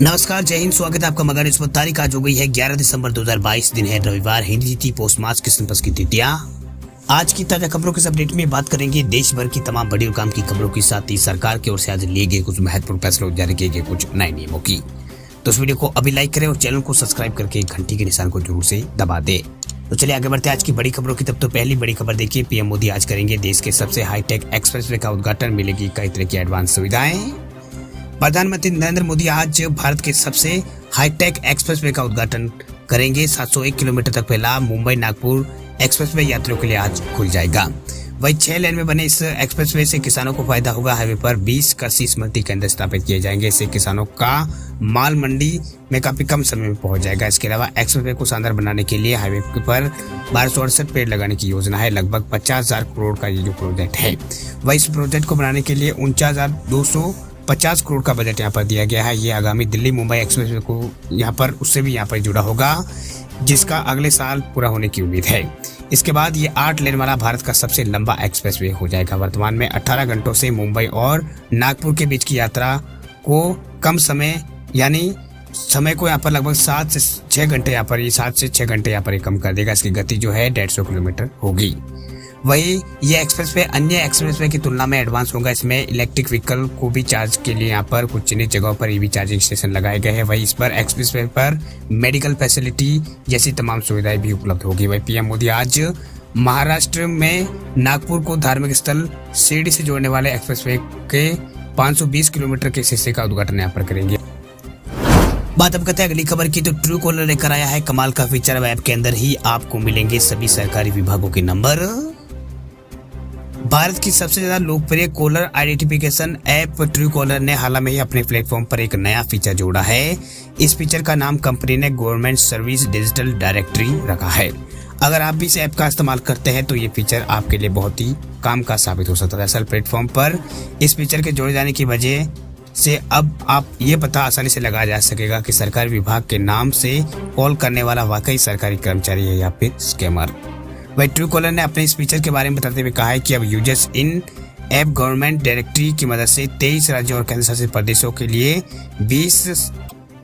नमस्कार, जय हिंद। स्वागत है आपका मगर। इस वक्त तारीख आज हो गई है 11 दिसंबर 2022, दिन है रविवार। हिंदी तिथि पोस्ट मास क्रिसमस की तिथियां। आज की ताजा खबरों के अपडेट में बात करेंगे देश भर की तमाम बड़ी और काम की खबरों के साथ ही सरकार की ओर से आज लिए गए कुछ महत्वपूर्ण फैसलों, जारी किए गए कुछ नए नियमों की। तो इस वीडियो को अभी लाइक करें और चैनल को सब्सक्राइब करके घंटी के निशान को जरूर से दबा दे। तो चलिए आगे बढ़ते हैं आज की बड़ी खबरों की। तब तो पहली बड़ी खबर देखिए, पीएम मोदी आज करेंगे देश के सबसे हाईटेक एक्सप्रेसवे का उद्घाटन। मिलेगी कई तरह की एडवांस सुविधाएं। प्रधानमंत्री नरेंद्र मोदी आज भारत के सबसे हाईटेक एक्सप्रेसवे का उद्घाटन करेंगे। 701 किलोमीटर तक फैला मुंबई नागपुर एक्सप्रेसवे यात्रियों के लिए आज खुल जाएगा। वही 6 लेन में बने इस एक्सप्रेसवे से किसानों को फायदा होगा। हाईवे पर 20 कृषि स्मृति केंद्र स्थापित किए जाएंगे। इससे किसानों का माल मंडी में काफी कम समय में पहुंच जाएगा। इसके अलावा एक्सप्रेसवे को शानदार बनाने के लिए हाईवे पर 1268 पेड़ लगाने की योजना है। लगभग 50,000 करोड़ का ये जो प्रोजेक्ट है, वही इस प्रोजेक्ट को बनाने के लिए 49,250 करोड़ का बजट यहाँ पर दिया गया है। ये आगामी दिल्ली मुंबई एक्सप्रेसवे को यहाँ पर उससे भी यहाँ पर जुड़ा होगा, जिसका अगले साल पूरा होने की उम्मीद है। इसके बाद ये 8 लेन वाला भारत का सबसे लंबा एक्सप्रेसवे हो जाएगा। वर्तमान में 18 घंटों से मुंबई और नागपुर के बीच की यात्रा को कम समय यानी समय को यहाँ पर लगभग 7 से 6 घंटे यहाँ पर 7 से 6 घंटे यहाँ पर कम कर देगा। इसकी गति जो है 150 किलोमीटर होगी। वही ये एक्सप्रेसवे अन्य एक्सप्रेसवे की तुलना में एडवांस होगा। इसमें इलेक्ट्रिक व्हीकल को भी चार्ज के लिए यहाँ पर कुछ चिन्हित जगहों पर ईवी चार्जिंग स्टेशन लगाए गए हैं। वही इस पर एक्सप्रेसवे पर मेडिकल फैसिलिटी जैसी तमाम सुविधाएं भी उपलब्ध होगी। वही पीएम मोदी आज महाराष्ट्र में नागपुर को धार्मिक स्थल शिरडी से जोड़ने वाले एक्सप्रेसवे के 520 किलोमीटर के हिस्से का उद्घाटन यहाँ पर करेंगे। बात अब करते हैं अगली खबर की। तो ट्रू कॉलर लेकर आया है कमाल का फीचर। अब ऐप के अंदर ही आपको मिलेंगे सभी सरकारी विभागों के नंबर। भारत की सबसे ज्यादा लोकप्रिय caller identification app Truecaller ने हाल में ही अपने प्लेटफॉर्म पर एक नया फीचर जोड़ा है। इस फीचर का नाम कंपनी ने गवर्नमेंट सर्विस डिजिटल डायरेक्टरी रखा है। अगर आप भी इस ऐप का इस्तेमाल करते हैं तो ये फीचर आपके लिए बहुत ही काम का साबित हो सकता है। दरअसल प्लेटफॉर्म पर इस फीचर के जोड़े जाने की वजह से अब आप ये पता आसानी से लगाया जा सकेगा कि सरकारी विभाग के नाम से कॉल करने वाला वाकई सरकारी कर्मचारी है या फिर स्कैमर। वही ट्रू कॉलर ने अपने इस फीचर के बारे में बताते हुए कहा है कि अब यूजर्स इन ऐप गवर्नमेंट डायरेक्टरी की मदद से 23 राज्यों और केंद्र शासित प्रदेशों के लिए 20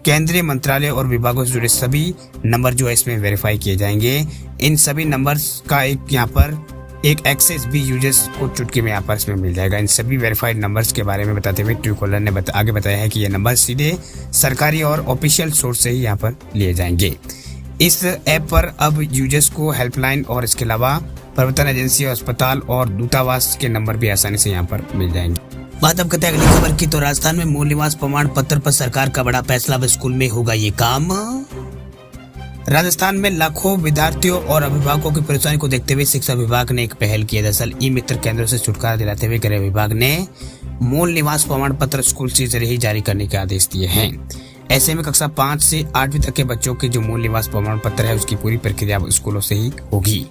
केंद्रीय मंत्रालय और विभागों से जुड़े सभी नंबर जो है इसमें वेरीफाई किए जाएंगे। इन सभी नंबर्स का यहाँ पर एक एक्सेस भी यूजर्स को चुटकी में यहाँ पर इसमें मिल जाएगा। इन सभी वेरीफाइड नंबर्स के बारे में बताते हुए ट्रू कॉलर ने आगे बताया है कि ये नंबर सीधे सरकारी और ऑफिशियल सोर्स से ही यहाँ पर लिए जाएंगे। इस ऐप पर अब यूजर्स को हेल्पलाइन और इसके अलावा प्रवर्तन एजेंसी, अस्पताल और दूतावास के नंबर भी आसानी से यहाँ पर मिल जाएंगे। बात अब करते हैं अगली खबर की। तो राजस्थान में मूल निवास प्रमाण पत्र पर सरकार का बड़ा फैसला। अब स्कूल में होगा ये काम। राजस्थान में लाखों विद्यार्थियों और अभिभावकों की परेशानी को देखते हुए शिक्षा विभाग ने एक पहल की है। दरअसल ई मित्र केंद्रों से छुटकारा दिलाते हुए गृह विभाग ने मूल निवास प्रमाण पत्र स्कूल के जरिए ही जारी करने के आदेश दिए हैं। ऐसे में कक्षा 5 से 8वीं तक के बच्चों के जो मूल निवास प्रमाण पत्र है उसकी पूरी प्रक्रिया स्कूलों से ही होगी।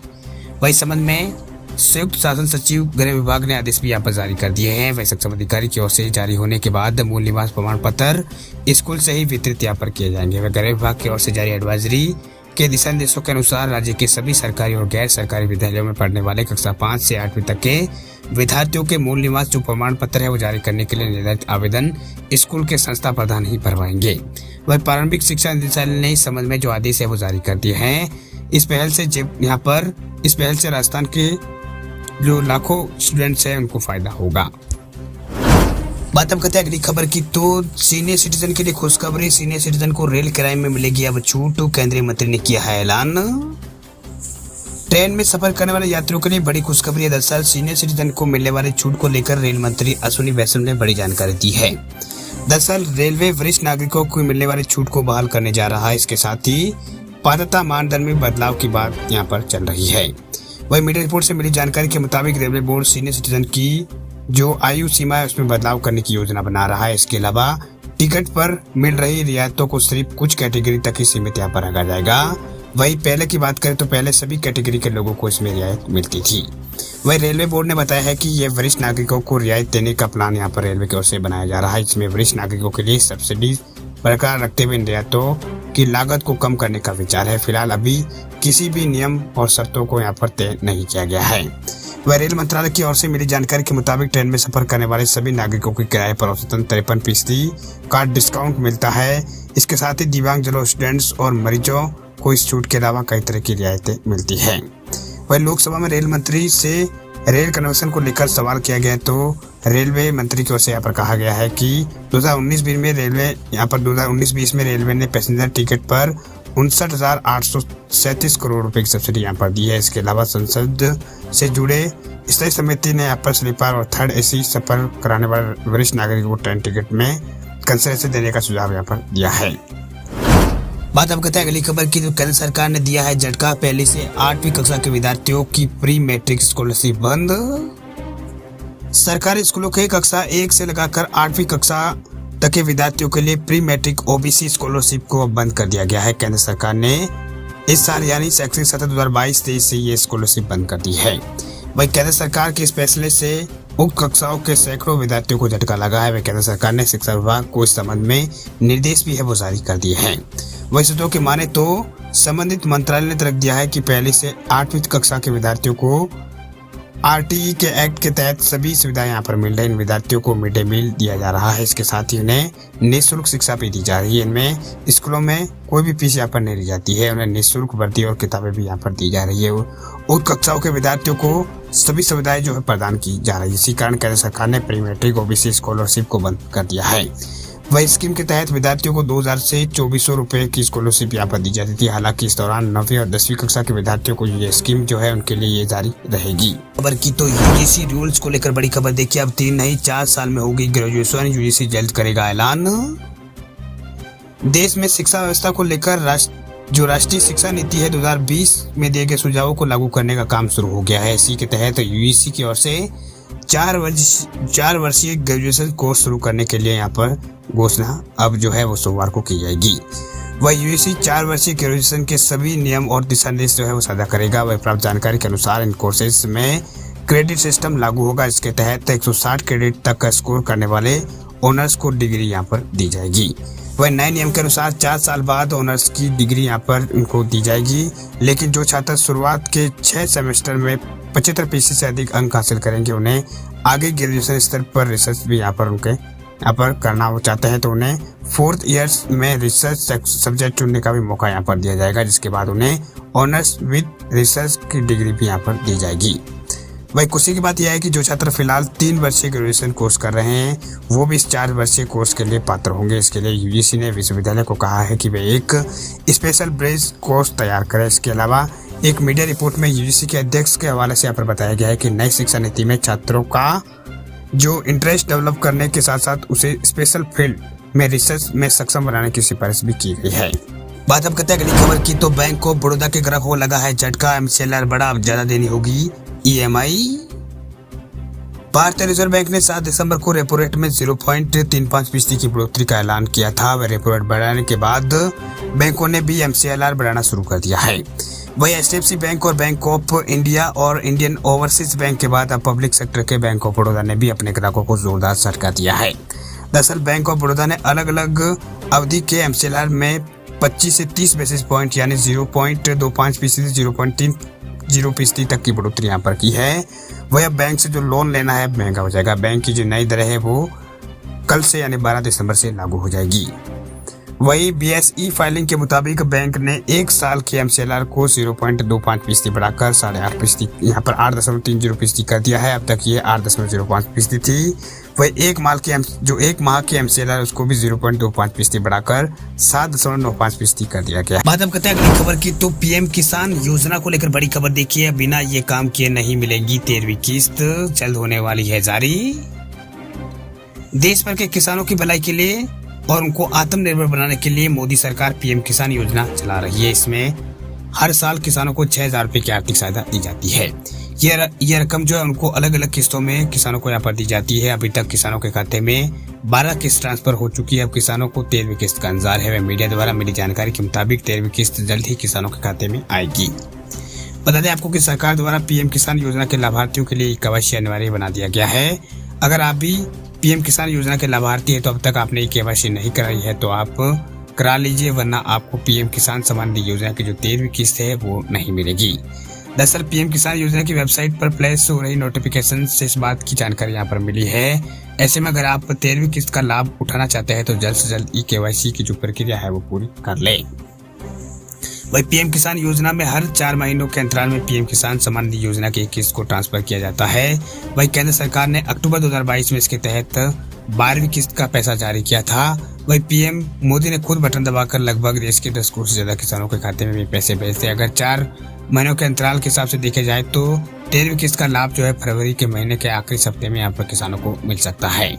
वही संबंध में संयुक्त शासन सचिव गृह विभाग ने आदेश भी यहाँ पर जारी कर दिए हैं। वही सक्षम अधिकारी की ओर से जारी होने के बाद मूल निवास प्रमाण पत्र स्कूल से ही वितरित यहाँ पर किए जाएंगे। वह गृह विभाग की ओर से जारी एडवाइजरी के दिशा निर्देशों के अनुसार राज्य के सभी सरकारी और गैर सरकारी विद्यालयों में पढ़ने वाले कक्षा 5 से 8वीं तक के विद्यार्थियों के मूल निवास जो प्रमाण पत्र है वो जारी करने के लिए निर्धारित आवेदन स्कूल के संस्था प्रधान ही भरवाएंगे। वह प्रारंभिक शिक्षा निदेशालय ने इस संबंध में जो आदेश है वो जारी कर दिए हैं। इस पहल से राजस्थान के जो लाखों स्टूडेंट्स हैं उनको फायदा होगा। बात अब करते हैं अगली खबर की। तो सीनियर सिटीजन के लिए खुशखबरी। सीनियर सिटीजन को रेल किराए में मिलेगी अब छूट। केंद्रीय मंत्री ने किया है ऐलान। ट्रेन में सफर करने वाले यात्रियों के लिए बड़ी खुशखबरी है। दरअसल सीनियर सिटीजन को मिलने वाले छूट को लेकर रेल मंत्री अश्विनी वैष्णव ने बड़ी जानकारी दी है। दरअसल रेलवे वरिष्ठ नागरिकों को मिलने वाली छूट को बहाल करने जा रहा है। इसके साथ ही पात्रता मानदंड में बदलाव की बात यहाँ पर चल रही है। वही मीडिया रिपोर्ट से मिली जानकारी के मुताबिक रेलवे बोर्ड सीनियर सिटीजन की जो आयु सीमा है उसमें बदलाव करने की योजना बना रहा है। इसके अलावा टिकट पर मिल रही रियायतों को सिर्फ कुछ कैटेगरी तक ही सीमित यहाँ पर रखा जाएगा। वही पहले की बात करें तो पहले सभी कैटेगरी के लोगों को इसमें रियायत मिलती थी। वही रेलवे बोर्ड ने बताया है कि ये वरिष्ठ नागरिकों को रियायत देने का प्लान यहाँ पर रेलवे की ओर से बनाया जा रहा है। इसमें वरिष्ठ नागरिकों के लिए सब्सिडी बरकरार रखते हुए इन रियायतों की लागत को कम करने का विचार है। फिलहाल अभी किसी भी नियम और शर्तों को यहाँ पर तय नहीं किया गया है। वह रेल मंत्रालय की ओर से मिली जानकारी के मुताबिक ट्रेन में सफर करने वाले सभी नागरिकों के किराए पर औसतन 53% का डिस्काउंट मिलता है। इसके साथ ही दिव्यांगजनों, स्टूडेंट्स और मरीजों को इस छूट के अलावा कई तरह की रियायतें मिलती हैं। वही लोकसभा में रेल मंत्री से रेल कन्वर्सन को लेकर सवाल किया गया तो रेलवे मंत्री की ओर से यहाँ पर कहा गया है कि 2019-20 में रेलवे ने पैसेंजर टिकट पर 59,837 करोड़ रुपए की सब्सिडी यहाँ पर दी है। इसके अलावा संसद से जुड़े स्थायी समिति ने यहाँ पर स्लीपर और थर्ड एसी सफर कराने वाले वरिष्ठ नागरिकों को ट्रेन टिकट में कंसेशन देने का सुझाव यहाँ पर दिया है। बात अब करते हैं अगली खबर की। तो केंद्र सरकार ने दिया है झटका, पहली से 8वीं कक्षा के विद्यार्थियों की प्री मैट्रिक स्कॉलरशिप बंद। सरकारी स्कूलों के कक्षा 1 से लगाकर 8वीं कक्षा तक के विद्यार्थियों के लिए प्री मैट्रिक ओबीसी स्कॉलरशिप को बंद कर दिया गया है। केंद्र सरकार ने इस साल यानी शैक्षणिक सत्र 2022-23 से ये स्कॉलरशिप बंद कर दी है। वही केंद्र सरकार के इस फैसले से उक्त कक्षाओं के सैकड़ों विद्यार्थियों को झटका लगा है। वही केंद्र सरकार ने शिक्षा विभाग को इस संबंध में निर्देश भी है वो जारी कर दिए हैं। वही सूत्रों की माने तो संबंधित मंत्रालय ने तर्क दिया है कि पहली से 8वीं कक्षा के विद्यार्थियों को आरटीई के एक्ट के तहत सभी सुविधाएं यहाँ पर मिल रही। इन विद्यार्थियों को मिड डे मील दिया जा रहा है। इसके साथ ही उन्हें निःशुल्क शिक्षा भी दी जा रही है। इनमें स्कूलों में कोई भी फीस यहाँ पर नहीं ली जाती है। उन्हें निःशुल्क वर्दी और किताबें भी यहाँ पर दी जा रही है। उक्त कक्षाओं के विद्यार्थियों को सभी सुविधाएं जो है प्रदान की जा रही है। इसी कारण केंद्र सरकार ने प्री मैट्रिक ओबीसी स्कॉलरशिप को बंद कर दिया है। वही स्कीम के तहत विद्यार्थियों को 2000 से 2400 रुपए की स्कॉलरशिप यहाँ पर दी जाती थी। हालांकि इस दौरान 9वीं और 10वीं कक्षा के विद्यार्थियों को ये स्कीम जो है उनके लिए ये जारी रहेगी। खबर की तो यूजीसी रूल्स को लेकर बड़ी खबर देखिए। अब 3 नहीं 4 साल में होगी ग्रेजुएशन, यूजीसी जल्द करेगा ऐलान। देश में शिक्षा व्यवस्था को लेकर जो राष्ट्रीय शिक्षा नीति है 2020 में दिए गए सुझावों को लागू करने का काम शुरू हो गया है। इसी के तहत यूजीसी की ओर से 4 वर्षीय ग्रेजुएशन कोर्स शुरू करने के लिए यहाँ पर घोषणा अब जो है वो सोमवार को की जाएगी। वह यूजीसी 4 वर्षीय ग्रेजुएशन के सभी नियम और दिशा निर्देश जो है वो साझा करेगा। वह प्राप्त जानकारी के अनुसार इन कोर्सेज में क्रेडिट सिस्टम लागू होगा। इसके तहत 160 क्रेडिट तक का स्कोर करने वाले ऑनर्स को डिग्री यहाँ पर दी जाएगी। वह नए नियम के अनुसार 4 साल बाद ऑनर्स की डिग्री यहाँ पर उनको दी जाएगी। लेकिन जो छात्र शुरुआत के 6 सेमेस्टर में 75% से अधिक अंक हासिल करेंगे उन्हें आगे ग्रेजुएशन स्तर पर रिसर्च भी यहाँ पर करना वो चाहते हैं तो उन्हें 4th ईयर्स में रिसर्च सब्जेक्ट चुनने का भी मौका यहाँ पर दिया जाएगा। जिसके बाद उन्हें ऑनर्स विद रिसर्च की डिग्री भी यहाँ पर दी जाएगी। वही खुशी की बात यह है कि जो छात्र फिलहाल 3 वर्षीय ग्रेजुएशन कोर्स कर रहे हैं वो भी इस 4 वर्षीय कोर्स के लिए पात्र होंगे। इसके लिए यूजीसी ने विश्वविद्यालय को कहा है कि वे एक स्पेशल ब्रिज कोर्स तैयार करें। इसके अलावा एक मीडिया रिपोर्ट में यूजीसी के अध्यक्ष के हवाले से यहाँ पर बताया गया है कि नई शिक्षा नीति में छात्रों का जो इंटरेस्ट डेवलप करने के साथ साथ उसे स्पेशल फील्ड में रिसर्च में सक्षम बनाने की सिफारिश भी की गई है। बात अब करते हैं अगली खबर की। तो बैंक ऑफ बड़ौदा के ग्राहकों को लगा है झटका, एमसीएलआर बढ़ा, अब ज्यादा देनी होगी ईएमआई। भारतीय रिजर्व बैंक ने 7 दिसंबर को रेपो रेट में 0.35% की बढ़ोतरी का ऐलान किया था। वह रेपो रेट बढ़ाने के बाद बैंकों ने भी एमसीएलआर बढ़ाना शुरू कर दिया है। वही एचडीएफसी बैंक और बैंक ऑफ इंडिया और इंडियन ओवरसीज बैंक के बाद अब पब्लिक सेक्टर के बैंक ऑफ बड़ौदा ने भी अपने ग्राहकों को जोरदार झटका दिया है। दरअसल बैंक ऑफ बड़ौदा ने अलग अलग अवधि के एमसीएलआर में 25 से 30 बेसिस पॉइंट यानी 0.25% से 0.30% तक की बढ़ोतरी यहाँ पर की है। वह अब बैंक से जो लोन लेना है महंगा हो जाएगा। बैंक की जो नई दरें है वो कल से यानी 12 दिसंबर से लागू हो जाएगी। वही बीएसई फाइलिंग के मुताबिक बैंक ने 1 साल के एमसीएलआर को 0.25% बढ़ाकर 8.5% यहाँ पर 8.30% कर दिया है। अब तक ये 8.05% थी। वही एक माह के एमसीएलआर उसको भी 0.25% बढ़ाकर 7.95% कर दिया गया। बात अब करते हैं अगली खबर की। तो पीएम किसान योजना को लेकर बड़ी खबर देखिए। बिना ये काम किए नहीं मिलेगी 13वीं किस्त, जल्द होने वाली है जारी। देश भर के किसानों की भलाई के लिए और उनको आत्मनिर्भर बनाने के लिए मोदी सरकार पीएम किसान योजना चला रही है। इसमें हर साल किसानों को 6,000 रुपए की आर्थिक सहायता दी जाती है। यह रकम जो है उनको अलग अलग किस्तों में किसानों को यहाँ पर दी जाती है। अभी तक किसानों के खाते में 12 किस्त ट्रांसफर हो चुकी है। अब किसानों को 13वीं किस्त का इंतजार है। मीडिया द्वारा मिली जानकारी के मुताबिक 13वीं किस्त जल्द ही किसानों के खाते में आएगी। बता दें आपको कि सरकार द्वारा पीएम किसान योजना के लाभार्थियों के लिए केवाईसी अनिवार्य बना दिया गया है। अगर आप भी पीएम किसान योजना के लाभार्थी है तो अब तक आपने केवाईसी नहीं कराई है तो आप करा लीजिए, वरना आपको पीएम किसान सम्मान निधि योजना की जो 13वीं किस्त है वो नहीं मिलेगी। दरअसल पीएम किसान योजना की वेबसाइट पर प्लेस हो रही नोटिफिकेशन से इस बात की जानकारी यहाँ पर मिली है। ऐसे में अगर आप 13वीं किस्त का लाभ उठाना चाहते हैं तो जल्द से जल्द KYC की जो प्रक्रिया है वो पूरी कर ले। वही पीएम किसान योजना में हर 4 महीनों के अंतराल में पीएम किसान सम्मान निधि योजना की एक किस्त को ट्रांसफर किया जाता है। वही केंद्र सरकार ने अक्टूबर 2022 में इसके तहत 12वीं किस्त का पैसा जारी किया था। वही पीएम मोदी ने खुद बटन दबाकर लगभग देश के 10 करोड़ से ज्यादा किसानों के खाते में भी पैसे भेजते। अगर 4 महीनों के अंतराल के हिसाब से देखे जाए तो 13वीं किस्त का लाभ जो है फरवरी के महीने के आखिरी हफ्ते में यहाँ पर किसानों को मिल सकता है।